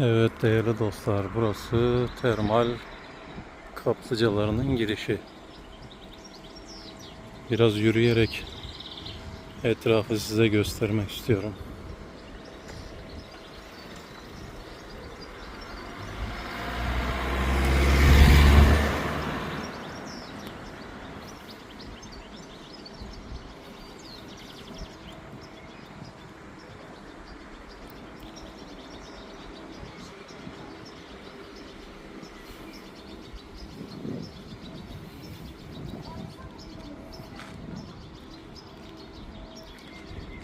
Evet değerli dostlar, burası termal kaplıcalarının girişi. Biraz yürüyerek etrafı size göstermek istiyorum.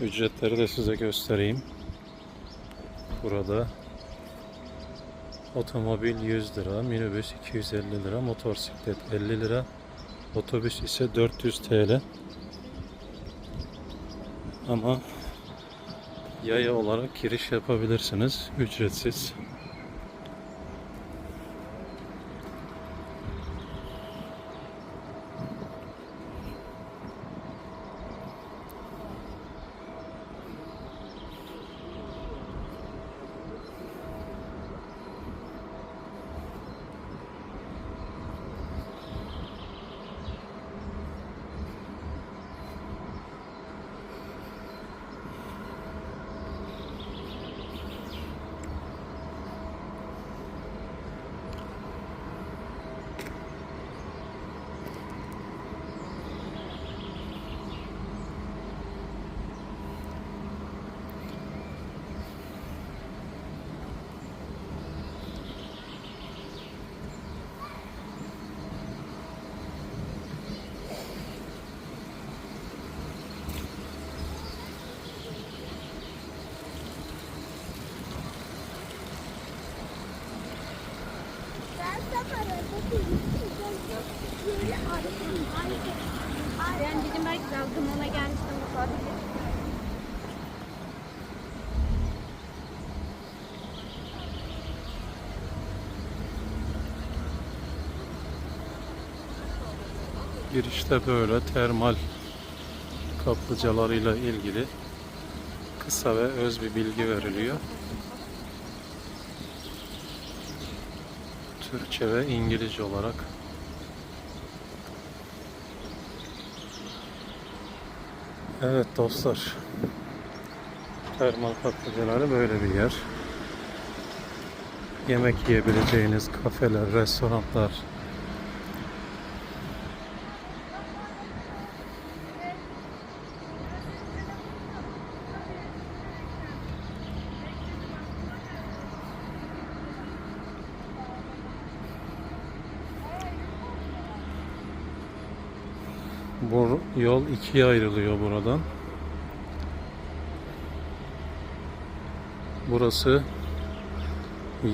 Ücretleri de size göstereyim. Burada otomobil 100 lira, minibüs 250 lira, motosiklet 50 lira, otobüs ise 400 TL. Ama yaya olarak giriş yapabilirsiniz, ücretsiz. Ben dedim belki dalgın ona gelmiştim bu sadece. Girişte böyle termal kaplıcalarıyla ilgili kısa ve öz bir bilgi veriliyor. Türkçe ve İngilizce olarak. Evet dostlar, termal kaplıcaları böyle bir yer. Yemek yiyebileceğiniz kafeler, restoranlar, bu yol ikiye ayrılıyor buradan. Burası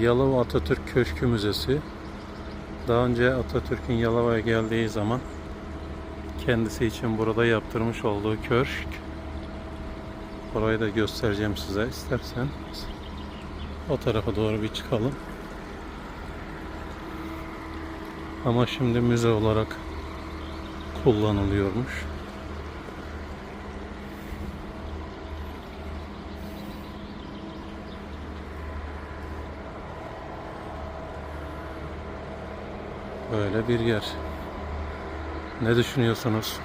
Yalova Atatürk Köşkü Müzesi. Daha önce Atatürk'ün Yalova'ya geldiği zaman kendisi için burada yaptırmış olduğu köşk. Orayı da göstereceğim size istersen. O tarafa doğru bir çıkalım. Ama şimdi müze olarak kullanılıyormuş. Böyle bir yer. Ne düşünüyorsunuz?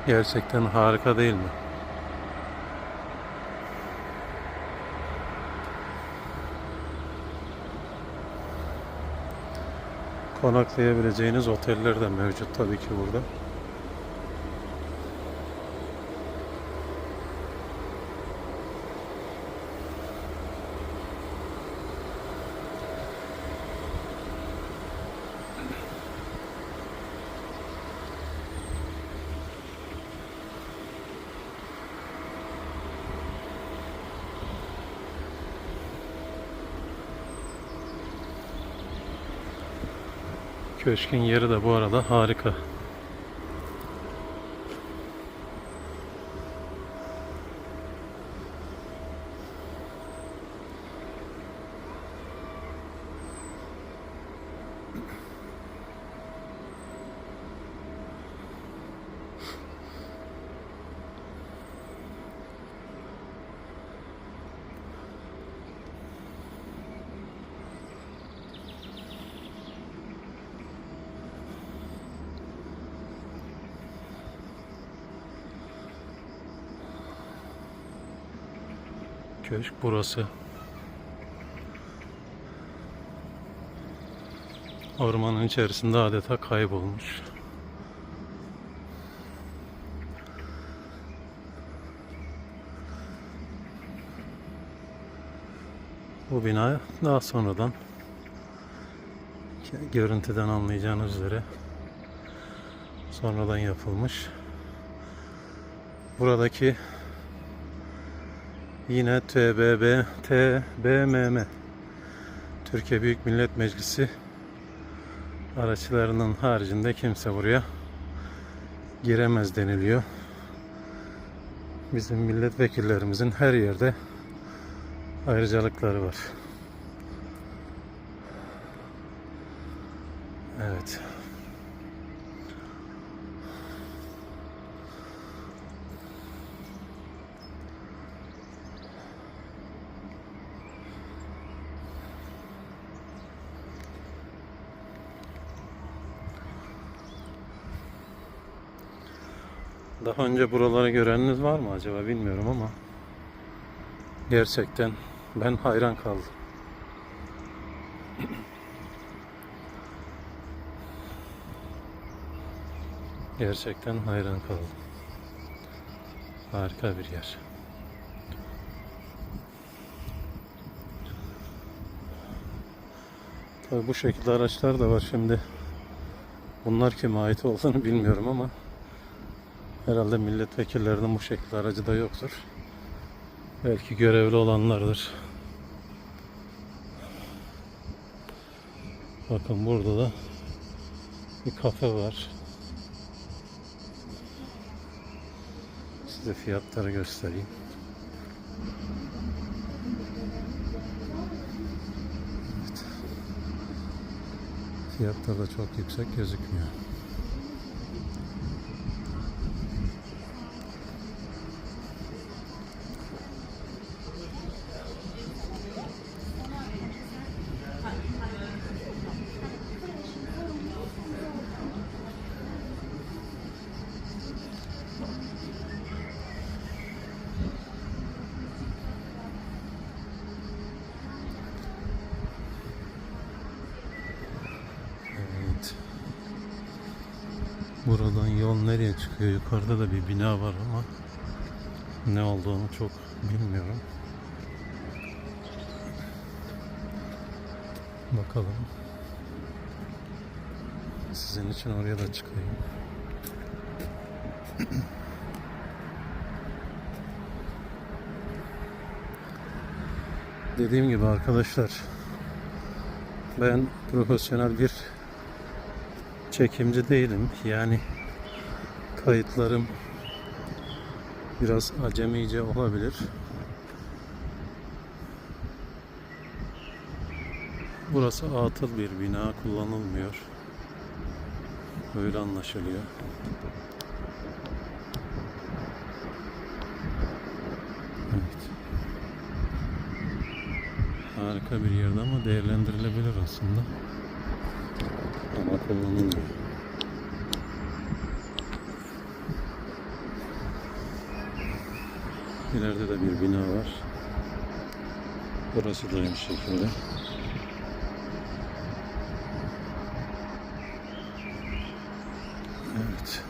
Gerçekten harika değil mi? Konaklayabileceğiniz oteller de mevcut tabii ki burada. Köşkün yeri de bu arada harika. Köşk burası. Ormanın içerisinde adeta kaybolmuş. Bu bina daha sonradan, görüntüden anlayacağınız üzere, sonradan yapılmış. Buradaki yine TBMM, Türkiye Büyük Millet Meclisi araçlarının haricinde kimse buraya giremez deniliyor. Bizim milletvekillerimizin her yerde ayrıcalıkları var. Evet. Daha önce buraları göreniniz var mı acaba bilmiyorum ama gerçekten ben hayran kaldım. Gerçekten hayran kaldım. Harika bir yer. Tabii bu şekilde araçlar da var şimdi. Bunlar kime ait olduğunu bilmiyorum ama herhalde milletvekillerinin bu şekilde aracı da yoktur. Belki görevli olanlardır. Bakın burada da bir kafe var. Size fiyatları göstereyim. Evet. Fiyatlar da çok yüksek gözükmüyor. Evet. Buradan yol nereye çıkıyor? Yukarıda da bir bina var ama ne olduğunu çok bilmiyorum. Bakalım. Sizin için oraya da çıkayım. Dediğim gibi arkadaşlar, ben profesyonel bir çekimci değilim. Yani kayıtlarım biraz acemice olabilir. Burası atıl bir bina, kullanılmıyor. Öyle anlaşılıyor. Evet. Harika bir yerde ama değerlendirilebilir aslında. Ama kullanılmıyor. İleride de bir bina var. Burası da aynı şekilde. Evet.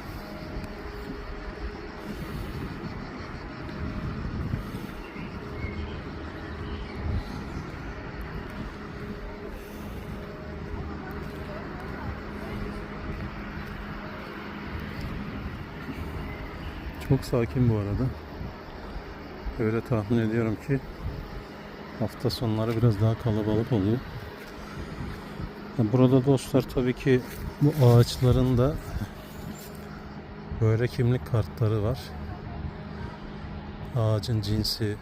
Çok sakin bu arada. Öyle tahmin ediyorum ki hafta sonları biraz daha kalabalık oluyor. Burada dostlar tabii ki bu ağaçların da böyle kimlik kartları var. Ağacın cinsi,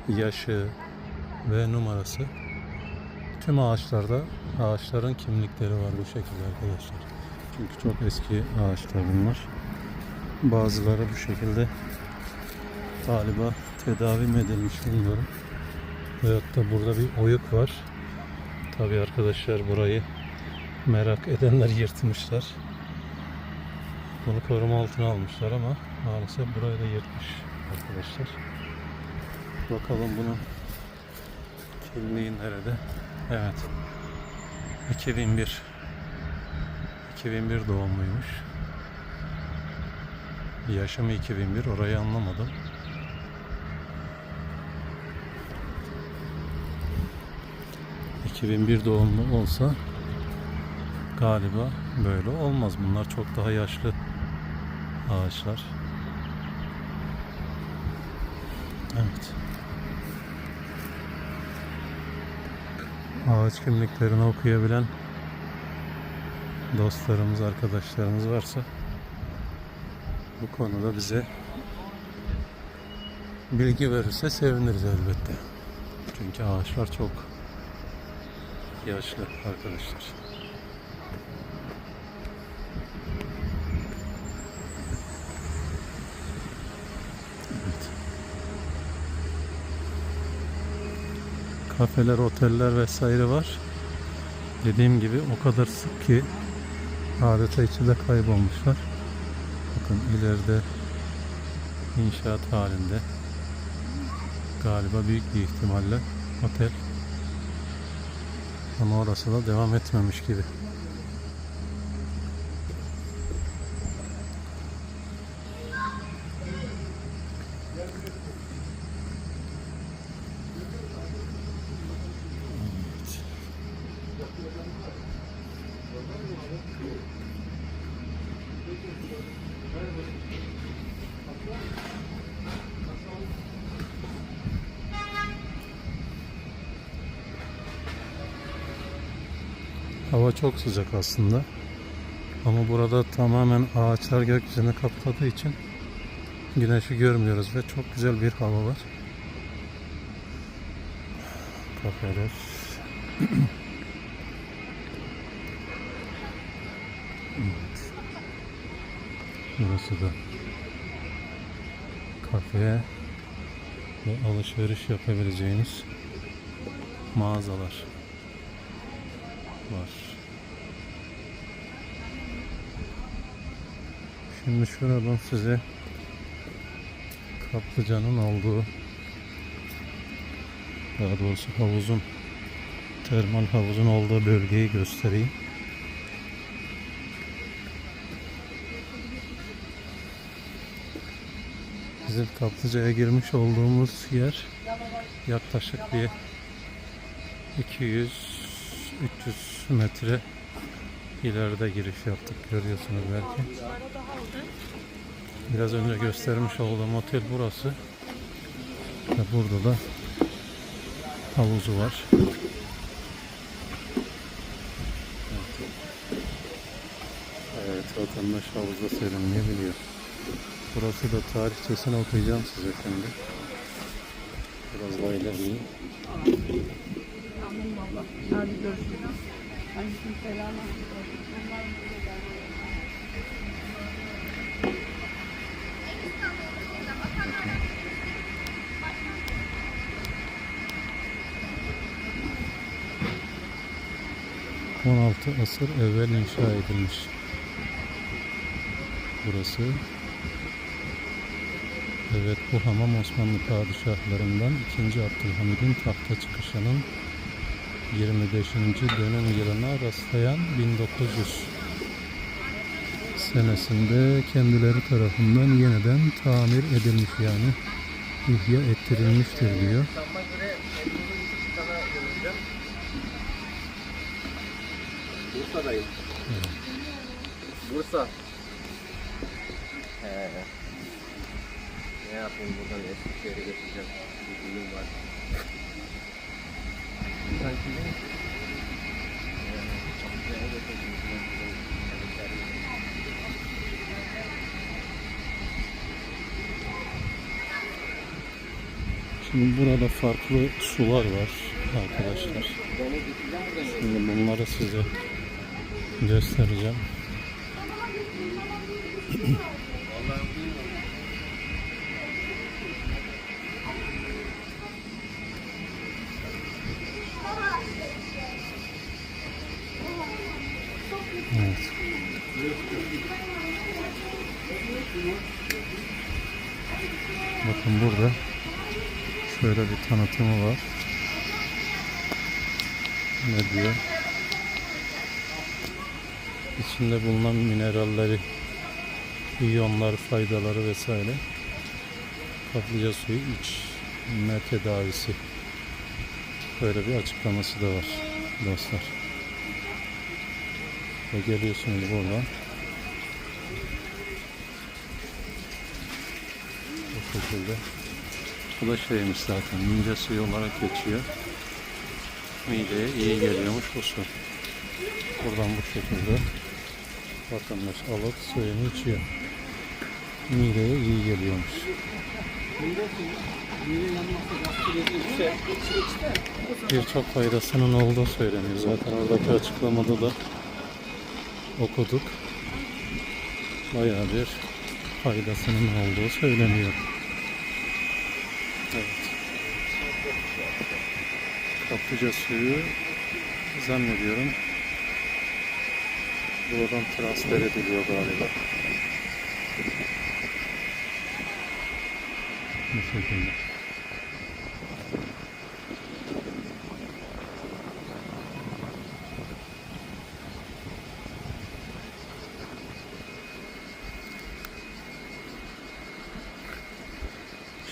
yaşı ve numarası. Tüm ağaçlarda ağaçların kimlikleri var bu şekilde arkadaşlar. Çünkü çok eski ağaçlar bunlar. Bazıları bu şekilde galiba tedavi mi edilmiş bilmiyorum. Veyahut da burada bir oyuk var. Tabii arkadaşlar burayı merak edenler yırtmışlar. Bunu koruma altına almışlar ama Maalesef burayı da yırtmış arkadaşlar. Bakalım bunun kimliği nerede? Evet. 2001 doğumluymuş. Yaşamı 2001, orayı anlamadım. ...2001 doğumlu olsa... ...galiba böyle olmaz. Bunlar çok daha yaşlı ağaçlar. Evet. Ağaç kimliklerini okuyabilen... ...dostlarımız, arkadaşlarımız varsa... ...bu konuda bize... ...bilgi verirse seviniriz elbette. Çünkü ağaçlar çok... ...yaşlı arkadaşlar. Evet. Kafeler, oteller vesaire var. Dediğim gibi o kadar sık ki adeta içinde kaybolmuşlar. Bakın ileride inşaat halinde. Galiba büyük bir ihtimalle otel. Ama orası da devam etmemiş gibi. Hava çok sıcak aslında. Ama burada tamamen ağaçlar gökyüzünü kapladığı için güneşi görmüyoruz ve çok güzel bir hava var. Kafeler. Evet. Burası da kafe ve alışveriş yapabileceğiniz mağazalar var. Şimdi şuradan size kaplıcanın olduğu, daha doğrusu havuzun, termal havuzun olduğu bölgeyi göstereyim. Bizim kaplıcaya girmiş olduğumuz yer yaklaşık bir 200-300 metre ileride giriş yaptık, görüyorsunuz belki. Biraz önce göstermiş olduğum otel burası ve burada da havuzu var. Evet, vatandaş havuzda serinleyebiliyor. Burası da tarihçesini okuyacağım size şimdi. Biraz daha ilerleyeyim. Hadi görüşürüz. Aleykümselam. 16 asır evvel inşa edilmiş. Burası. Evet, bu hamam Osmanlı padişahlarından 2. Abdülhamid'in tahta çıkışının 25. dönüm yılına rastlayan 1900 senesinde kendileri tarafından yeniden tamir edilmiş, yani ihya ettirilmiştir diyor. Bursa'dayım. Evet. Bursa. Ne yapayım, buradan Eskişehir'e geçeceğim. Bir düğün var. Sanki ne? Çamlıca'ya geçeceğim. Şimdi burada farklı sular var arkadaşlar. Şimdi bunları size göstereceğim. Evet. Bakın burada şöyle bir tanıtımı var. Ne diyor? İçinde bulunan mineralleri, iyonlar, faydaları vesaire. Kaplıca suyu içme tedavisi. Böyle bir açıklaması da var dostlar. Ve geliyorsunuz buradan. Bu şekilde. Bu da şeymiş zaten, mide suyu olarak geçiyor. Mideye iyi geliyormuş bu su. Buradan bu şekilde vatandaş alıp suyunu içiyor. Mideye iyi geliyormuş. Birçok faydasının olduğu söyleniyor. Zaten oradaki açıklamada da okuduk. Bayağı bir faydasının olduğu söyleniyor. Evet. Kaplıca suyu zannediyorum buradan transfer ediliyor galiba. Bu şekilde.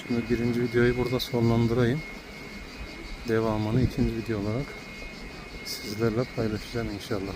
Şimdi birinci videoyu burada sonlandırayım. Devamını ikinci video olarak sizlerle paylaşacağım inşallah.